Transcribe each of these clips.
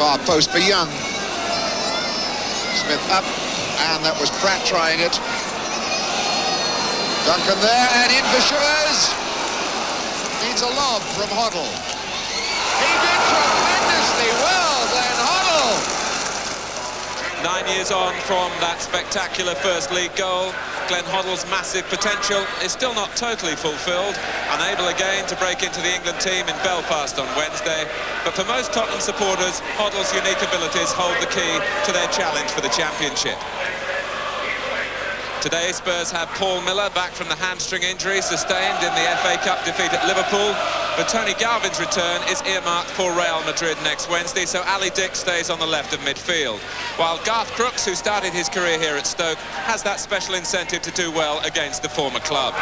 far post for Young. Smith up, and that was Pratt trying it. Duncan there, and in for Chiedozie. Needs a lob from Hoddle. He did tremendously well, then Hoddle. 9 years on from that spectacular first league goal, Glenn Hoddle's massive potential is still not totally fulfilled, unable again to break into the England team in Belfast on Wednesday. But for most Tottenham supporters, Hoddle's unique abilities hold the key to their challenge for the championship. Today, Spurs have Paul Miller back from the hamstring injury sustained in the FA Cup defeat at Liverpool. But Tony Galvin's return is earmarked for Real Madrid next Wednesday, so Ali Dick stays on the left of midfield. While Garth Crooks, who started his career here at Stoke, has that special incentive to do well against the former club.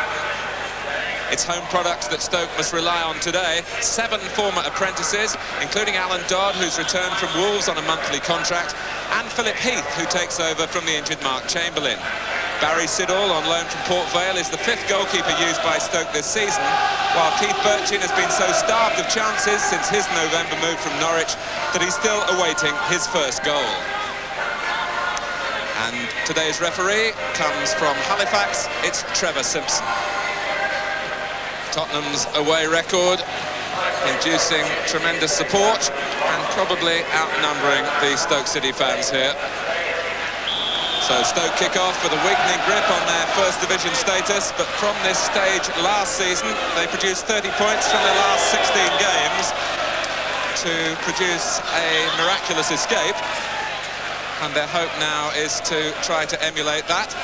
It's home products that Stoke must rely on today. 7 former apprentices, including Alan Dodd, who's returned from Wolves on a monthly contract, and Philip Heath, who takes over from the injured Mark Chamberlain. Barry Siddall, on loan from Port Vale, is the 5th goalkeeper used by Stoke this season, while Keith Birchin has been so starved of chances since his November move from Norwich that he's still awaiting his first goal. And today's referee comes from Halifax. It's Trevor Simpson. Tottenham's away record inducing tremendous support and probably outnumbering the Stoke City fans here. So Stoke kick off with a weakening grip on their First Division status, but from this stage last season they produced 30 points from their last 16 games to produce a miraculous escape, and their hope now is to try to emulate that,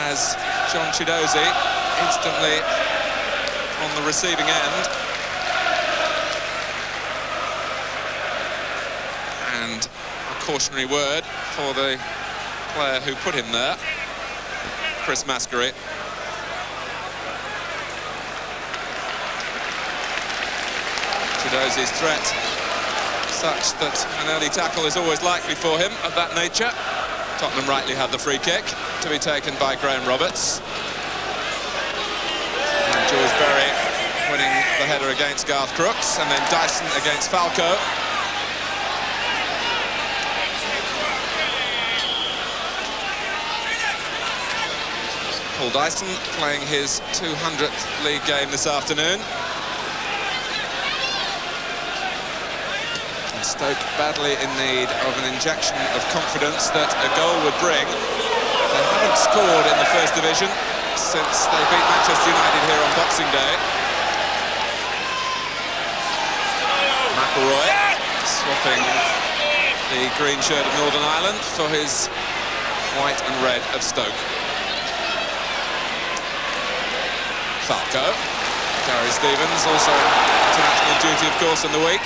as John Chiedozie instantly on the receiving end. And a cautionary word for the player who put him there, Chris Masquerie. Chiedozie's threat such that an early tackle is always likely for him of that nature. Tottenham rightly had the free kick to be taken by Graham Roberts. And George Berry winning the header against Garth Crooks, and then Dyson against Falco. Paul Dyson playing his 200th league game this afternoon. And Stoke badly in need of an injection of confidence that a goal would bring. They haven't scored in the First Division since they beat Manchester United here on Boxing Day. McElroy swapping the green shirt of Northern Ireland for his white and red of Stoke. Falco. Gary Stevens, also international duty, of course, in the week.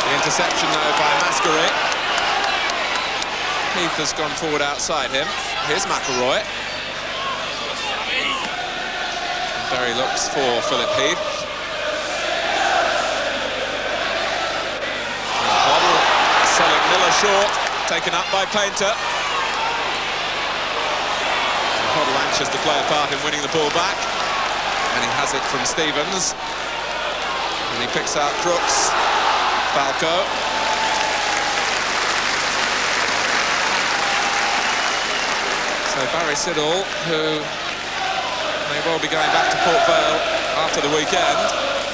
The interception, though, by Masquerie. Heath has gone forward outside him. Here's McElroy. Berry looks for Philip Heath. And Hoddle selling Miller short, taken up by Painter. Hoddle anxious to play a part in winning the ball back, and he has it from Stevens, and he picks out Crooks. Falco. So Barry Siddall, who may well be going back to Port Vale after the weekend,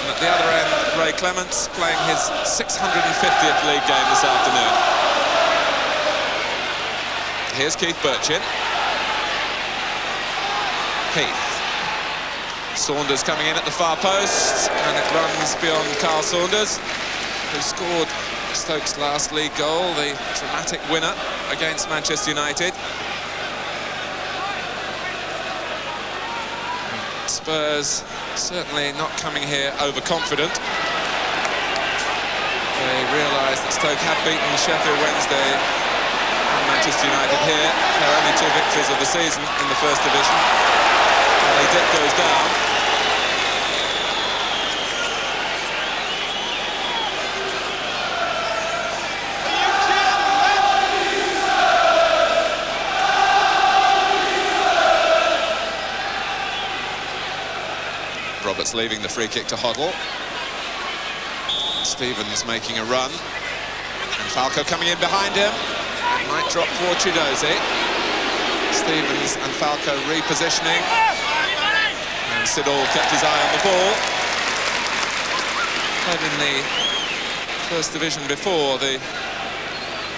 and at the other end Ray Clemence playing his 650th league game this afternoon. Here's Keith Birchin. Heath. Saunders coming in at the far post, and it runs beyond Carl Saunders, who scored Stoke's last league goal, the dramatic winner against Manchester United. Spurs certainly not coming here overconfident. They realise that Stoke have beaten Sheffield Wednesday and Manchester United here. They're only 2 victories of the season in the First Division. The dip goes down. Roberts leaving the free kick to Hoddle. Stevens making a run. And Falco coming in behind him. It might drop for Chiedozie. Stevens and Falco repositioning. And Siddall kept his eye on the ball. Played in the First Division before, the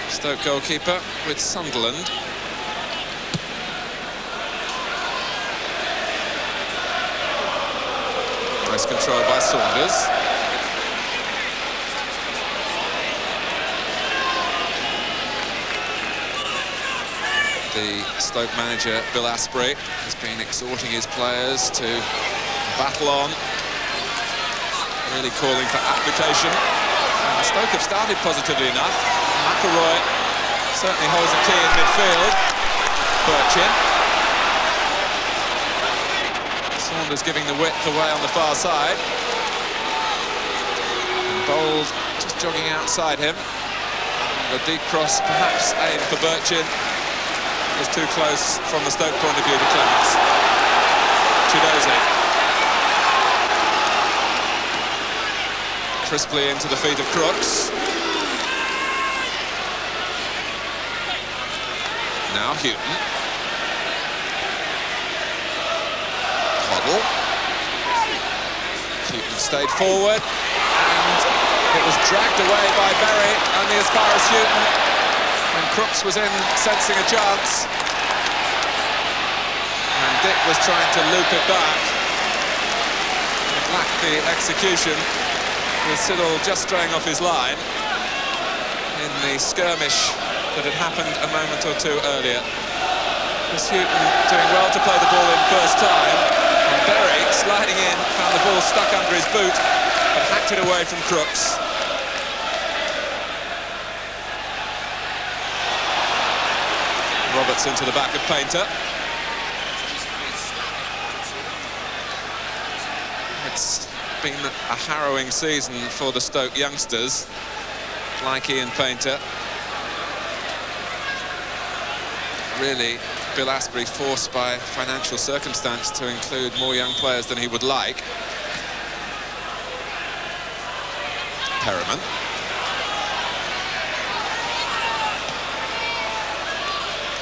Stoke goalkeeper with Sunderland. Nice control by Saunders. The Stoke manager, Bill Asprey, has been exhorting his players to battle on, really calling for application. And Stoke have started positively enough. McElroy certainly holds a key in midfield. Burchin. Saunders giving the width away on the far side. And Bold just jogging outside him. And a deep cross perhaps aimed for Burchin. Was too close from the Stoke point of view to Clemence. Chiedozie. Crisply into the feet of Crooks. Now Hughton. Hoddle. Hughton stayed forward, and it was dragged away by Berry, only as far as Hughton. And Crooks was in, sensing a chance. And Dick was trying to loop it back. It lacked the execution, with Siddall just straying off his line in the skirmish that had happened a moment or two earlier. Chris Hughton doing well to play the ball in first time. And Berry, sliding in, found the ball stuck under his boot and hacked it away from Crooks. Roberts into the back of Painter. It's been a harrowing season for the Stoke youngsters, like Ian Painter. Really, Bill Asprey forced by financial circumstance to include more young players than he would like. Perryman.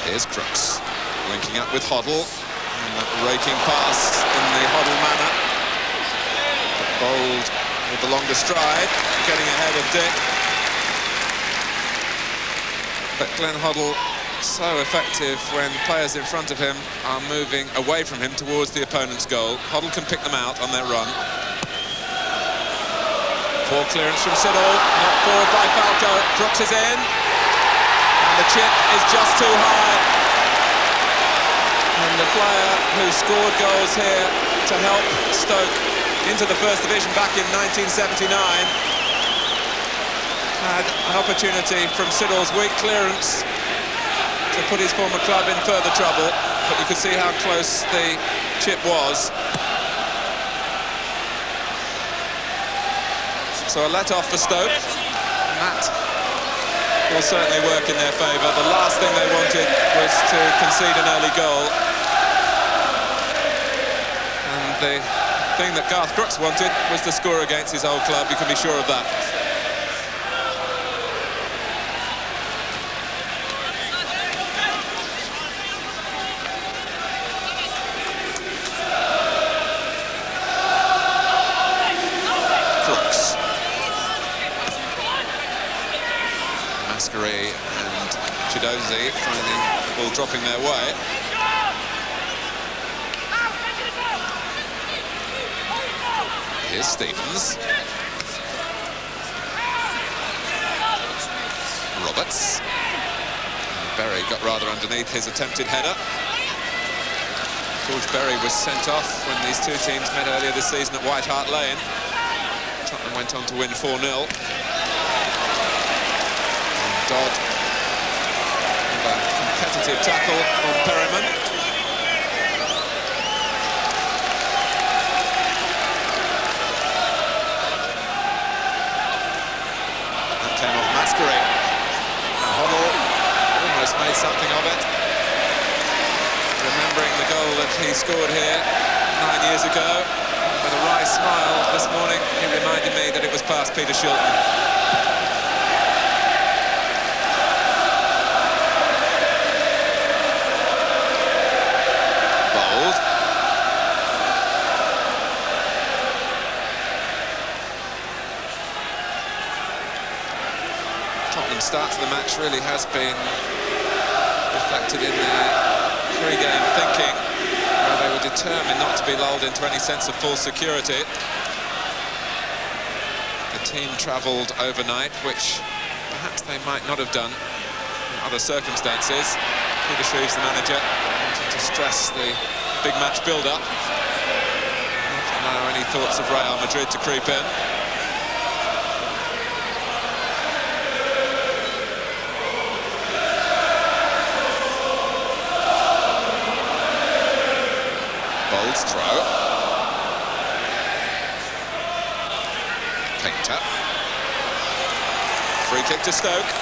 Here's Crooks, linking up with Hoddle, and that raking pass in the Hoddle manner. But Bold with the longer stride, getting ahead of Dick. But Glenn Hoddle, so effective when players in front of him are moving away from him towards the opponent's goal. Hoddle can pick them out on their run. Poor clearance from Siddall, knocked forward by Falco. Crooks is in. And the chip is just too high. And the player who scored goals here to help Stoke into the First Division back in 1979 had an opportunity from Siddall's weak clearance to put his former club in further trouble, but you could see how close the chip was. So a let-off for Stoke, and that will certainly work in their favour. The last thing they wanted was to concede an early goal. And the thing that Garth Crooks wanted was to score against his old club, you can be sure of that. Crooks. Masquerade and Chiedozie finding the ball dropping their way. Here's Stevens. Roberts. Berry got rather underneath his attempted header. George Berry was sent off when these two teams met earlier this season at White Hart Lane. Tottenham went on to win 4-0. Dodd with a competitive tackle on Perryman. That came off Masquerade. And Hoddle almost made something of it. Remembering the goal that he scored here 9 years ago. With a wry smile this morning, he reminded me that it was past Peter Shilton. start to the match really has been reflected in their pre-game thinking, where they were determined not to be lulled into any sense of full security. The team travelled overnight, which perhaps they might not have done in other circumstances. Chiedozie, the manager, wanting to stress the big match build-up, not allow any thoughts of Real Madrid to creep in. Bold's throw. Painter. Free kick to Stoke.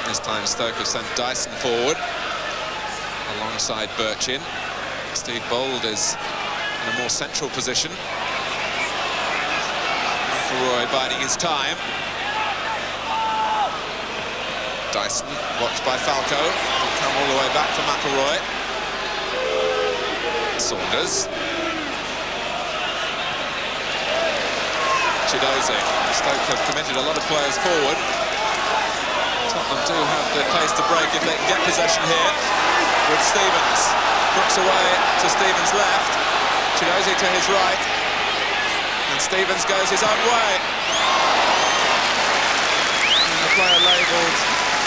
This time Stoke have sent Dyson forward alongside Birchin. Steve Bold is in a more central position. McElroy biding his time. Dyson watched by Falco. He'll come all the way back for McElroy. Saunders. Chiedozie. Stoke have committed a lot of players forward. Tottenham do have the pace to break if they can get possession here with Stevens. Crooks away to Stevens' left. Chiedozie to his right. And Stevens goes his own way. And the player labelled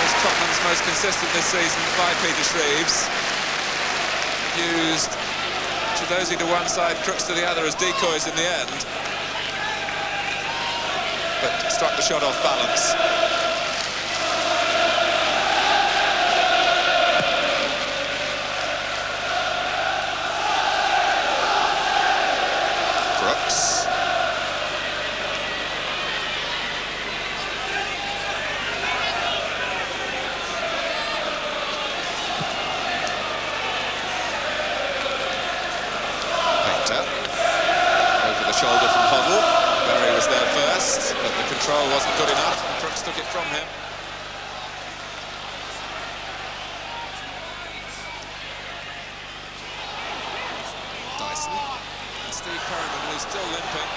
as Tottenham's most consistent this season by Peter Shreves used Chiedozie to one side, Crooks to the other as decoys in the end. But struck the shot off balance. Crooks. Painter. Over the shoulder from Hoddle. Berry was there first, but the control wasn't good enough, and Crooks took it from him. Dyson. And Steve Perryman, who's still limping.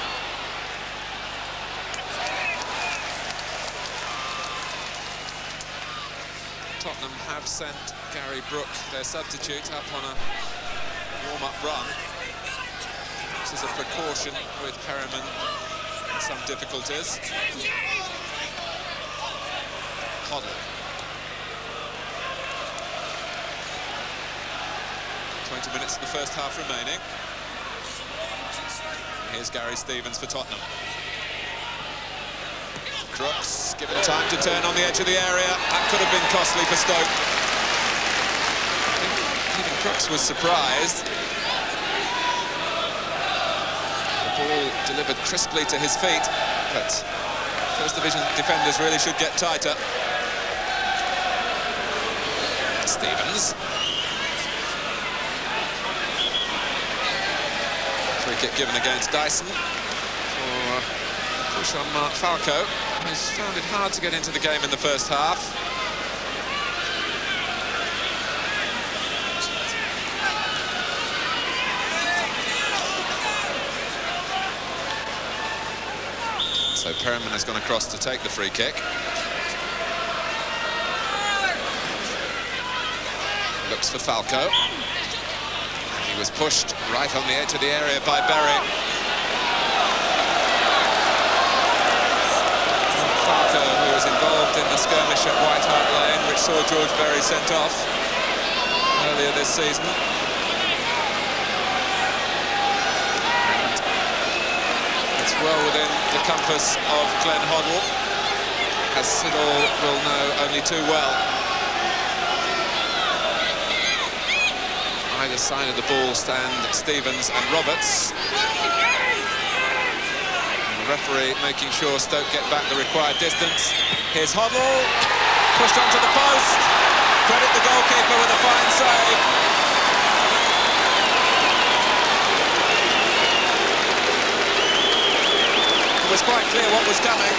Tottenham have sent Gary Brooke, their substitute, up on a warm-up run. This is a precaution with Perryman and some difficulties. Hoddle. 20 minutes of the first half remaining. Here's Gary Stevens for Tottenham. Crooks given time to turn on the edge of the area. That could have been costly for Stoke. I think even Crooks was surprised. The ball delivered crisply to his feet, but First Division defenders really should get tighter. Stevens. Free kick given against Dyson for a push on Mark Falco. He's found it hard to get into the game in the first half. So Perryman has gone across to take the free kick. Looks for Falco. He was pushed right on the edge of the area by Berry. Falco, who was involved in the skirmish at White Hart Lane, which saw George Berry sent off earlier this season. And it's well within the compass of Glenn Hoddle, as Siddle will know only too well. Either side of the ball stand Stevens and Roberts. And the referee making sure Stoke get back the required distance. Here's Hoddle, pushed onto the post. Credit the goalkeeper with a fine save. It was quite clear what was coming.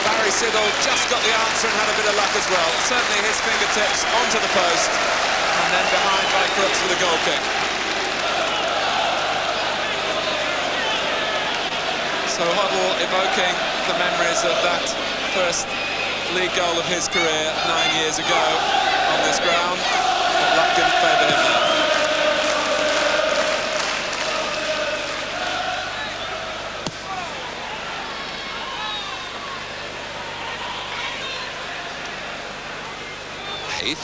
Barry Siddle just got the answer and had a bit of luck as well. Certainly his fingertips onto the post. And then behind by Crooks for the goal kick. So Hoddle evoking the memories of that first league goal of his career 9 years ago on this ground, but luck didn't favour him now. Heath.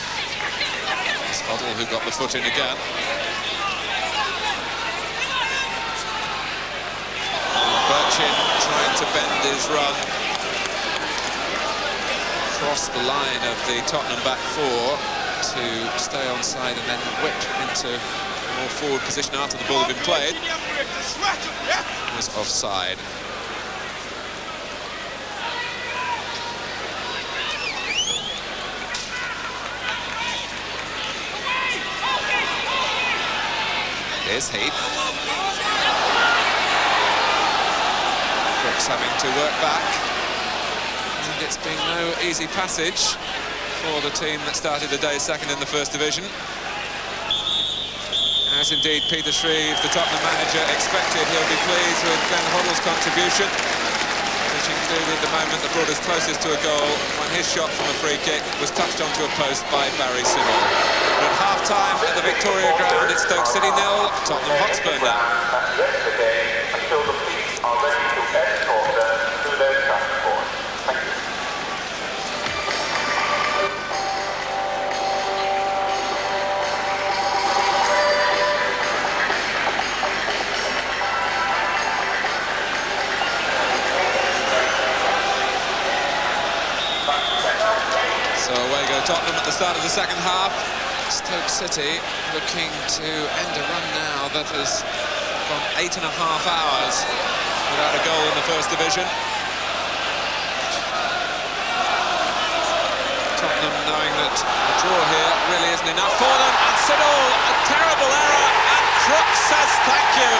It's Hoddle who got the foot in again. Trying to bend his run across the line of the Tottenham back four to stay onside and then whip into a more forward position after the ball had been played. It was offside. Here's Heath. Crooks having to work back, and it's been no easy passage for the team that started the day second in the First Division. As indeed Peter Shreve, the Tottenham manager, expected, he'll be pleased with Glenn Hoddle's contribution, which included the moment that brought us closest to a goal when his shot from a free kick was touched onto a post by Barry Siddle. But at half-time at the Victoria Ground, it's Stoke City 0, Tottenham Hotspur 0. So away go Tottenham at the start of the second half. Stoke City looking to end a run now that has gone 8.5 hours without a goal in the First Division. Tottenham knowing that a draw here really isn't enough for them, and Siddle, a terrible error, and Crooks says thank you.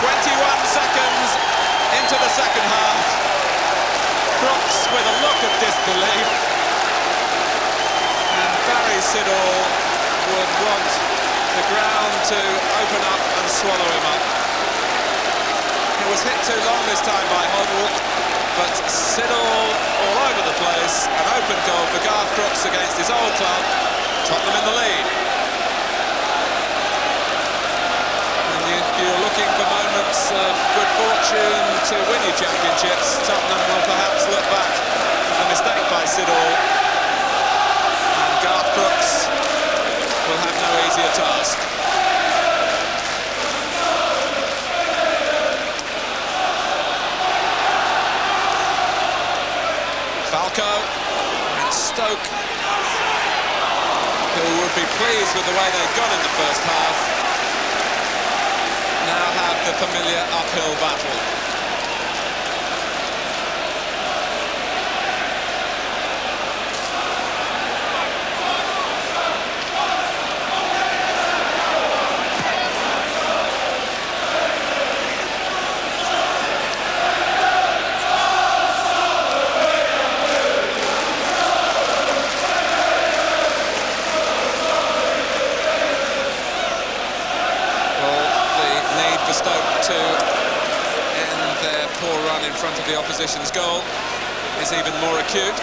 21 seconds into the second half. Crooks with a look of disbelief, and Barry Siddle would want the ground to open up and swallow him up. It was hit too long this time by Hoddle, but Siddle all over the place. An open goal for Garth Crooks against his old club. Tottenham in the lead. You're looking for moments of good fortune to win your championships. Tottenham will perhaps look back at the mistake by Siddle, and Garth Crooks will have no easier task. Falco and Stoke, who would be pleased with the way they'd gone in the first half, now have the familiar uphill battle. In front of the opposition's goal is even more acute.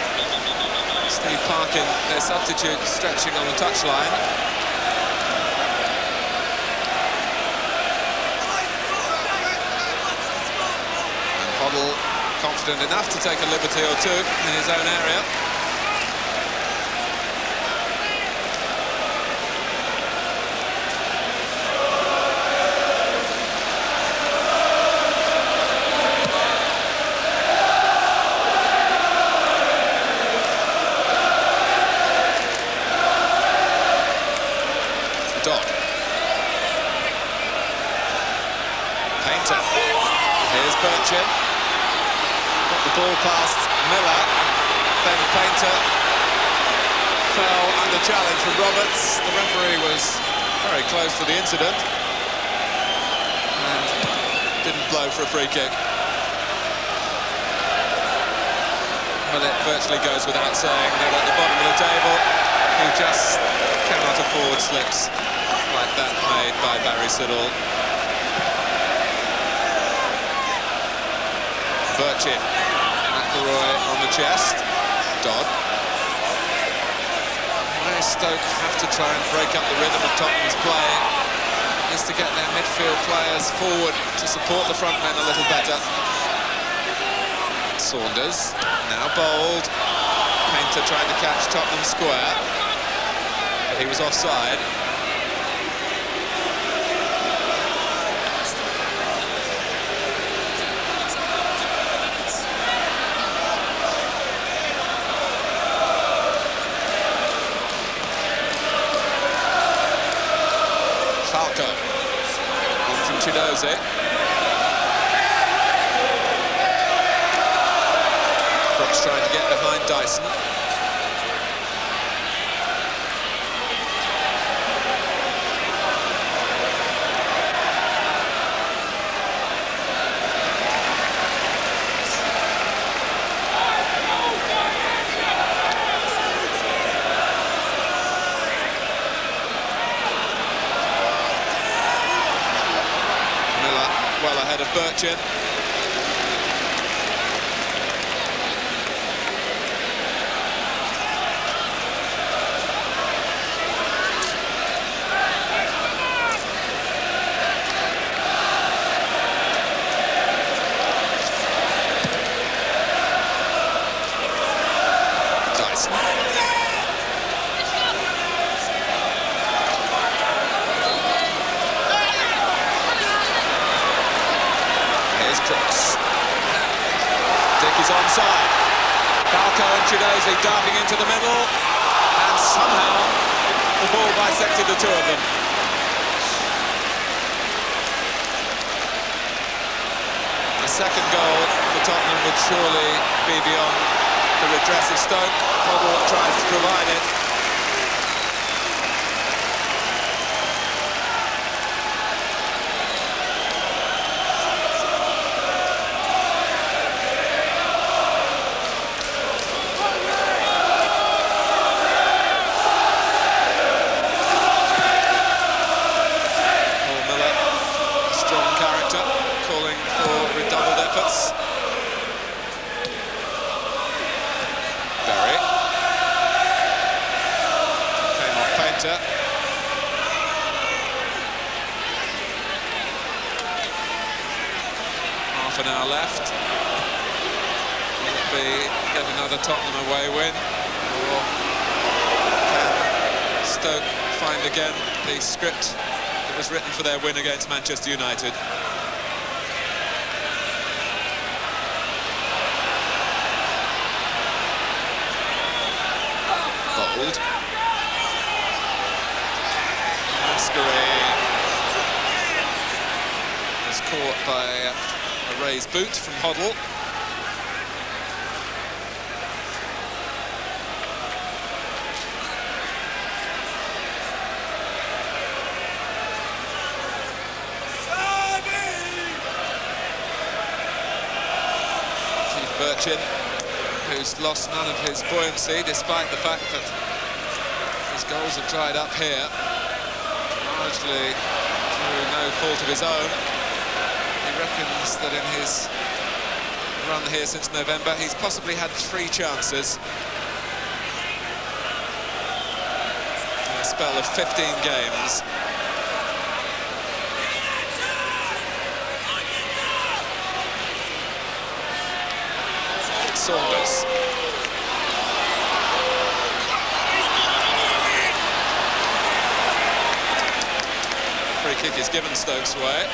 Steve Parkin, their substitute, stretching on the touchline. And Hoddle confident enough to take a liberty or two in his own area. Got the ball past Miller, then Painter fell under challenge from Roberts. The referee was very close to the incident and didn't blow for a free kick. Well, it virtually goes without saying that at the bottom of the table he just cannot afford slips like that made by Barry Siddle. Birchin. McElroy on the chest. Dodd. Where Stoke have to try and break up the rhythm of Tottenham's play is to get their midfield players forward to support the front men a little better. Saunders, now Bold. Painter trying to catch Tottenham square, but he was offside. Falco, on from Chiedozie. Crooks trying to get behind Dyson. Well ahead of Birchin. Dyson. Crooks. Dick is onside. Falco and Chiedozie darting into the middle, and somehow the ball bisected the two of them. A second goal for Tottenham would surely be beyond the redress of Stoke. Hoddle tries to provide it. Calling for redoubled efforts. Berry came off Painter. Half an hour left. Will it be yet another Tottenham away win, or can Stoke find again the script that was written for their win against Manchester United? Bold. Masquerade was caught by a raised boot from Hoddle. Birchin, who's lost none of his buoyancy despite the fact that his goals have dried up here, largely through no fault of his own. He reckons that in his run here since November, he's possibly had 3 chances in a spell of 15 games. Saunders. Free kick is given Stoke's way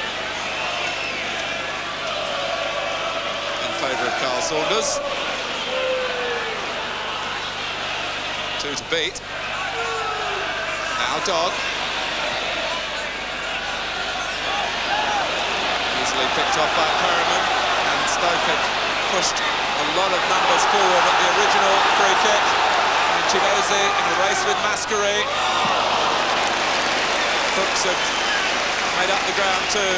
in favour of Carl Saunders. 2 to beat. Now Dodd. Easily picked off by Perryman, and Stoke had pushed a lot of numbers forward at the original free kick. And Chiedozie in a race with Masquerade. Crooks had made up the ground too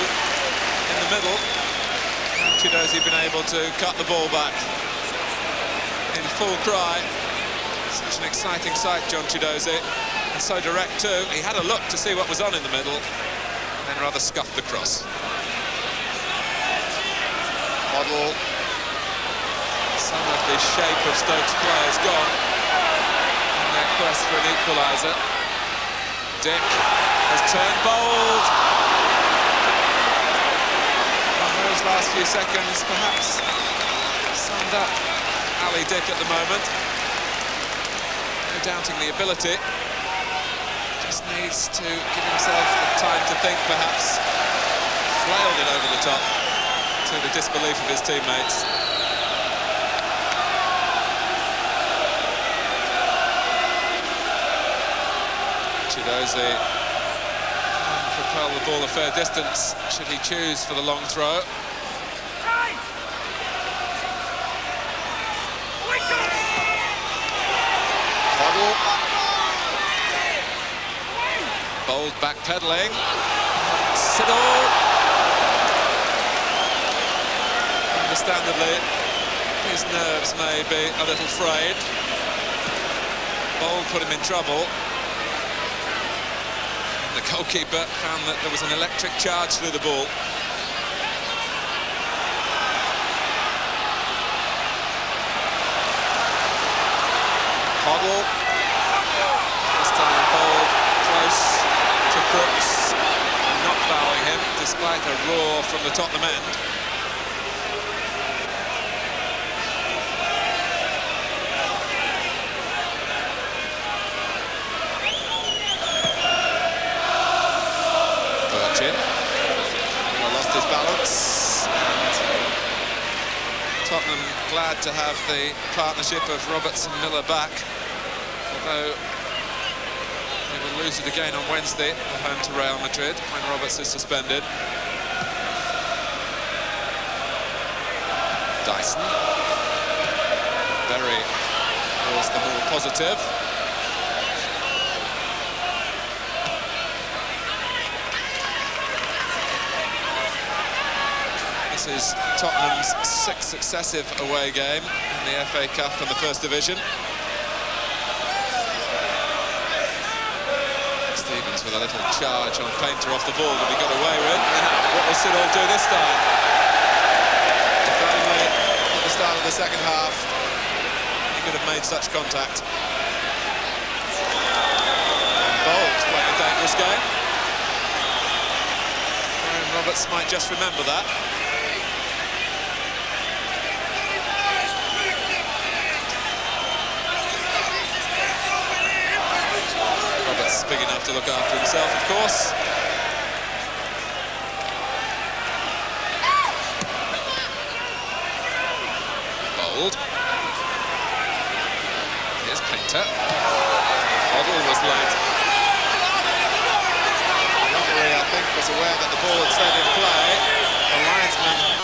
in the middle. And Chiedozie been able to cut the ball back in full cry. Such an exciting sight, John Chiedozie. And so direct too. He had a look to see what was on in the middle, and then rather scuffed the cross. Hoddle the shape of Stoke's play has gone in their quest for an equaliser. Dick has turned bold. And those last few seconds perhaps summed up Ali Dick at the moment. No doubting the ability. Just needs to give himself the time to think, perhaps. Flailed it over the top to the disbelief of his teammates. Chiedozie can propel the ball a fair distance should he choose for the long throw. Hoddle. Bold backpedaling. Siddle. Understandably, his nerves may be a little frayed. Bold put him in trouble. And the goalkeeper found that there was an electric charge through the ball. Hoddle. This time Bold close to Crooks. Not fouling him, despite a roar from the Tottenham end. Lost his balance, and Tottenham glad to have the partnership of Roberts and Miller back, although they will lose it again on Wednesday at home to Real Madrid when Roberts is suspended. Dyson. Berry was the more positive. This is Tottenham's 6th successive away game in the FA Cup and the First Division. Stevens with a little charge on Painter off the ball that he got away with. What will Siddle do this time? If only at the start of the second half he could have made such contact. And Bold playing a dangerous game. And Roberts might just remember that. Roberts big enough to look after himself, of course. Bold. Here's Painter. Hoddle was late. The referee, I think, was aware that the ball had stayed in play. The linesman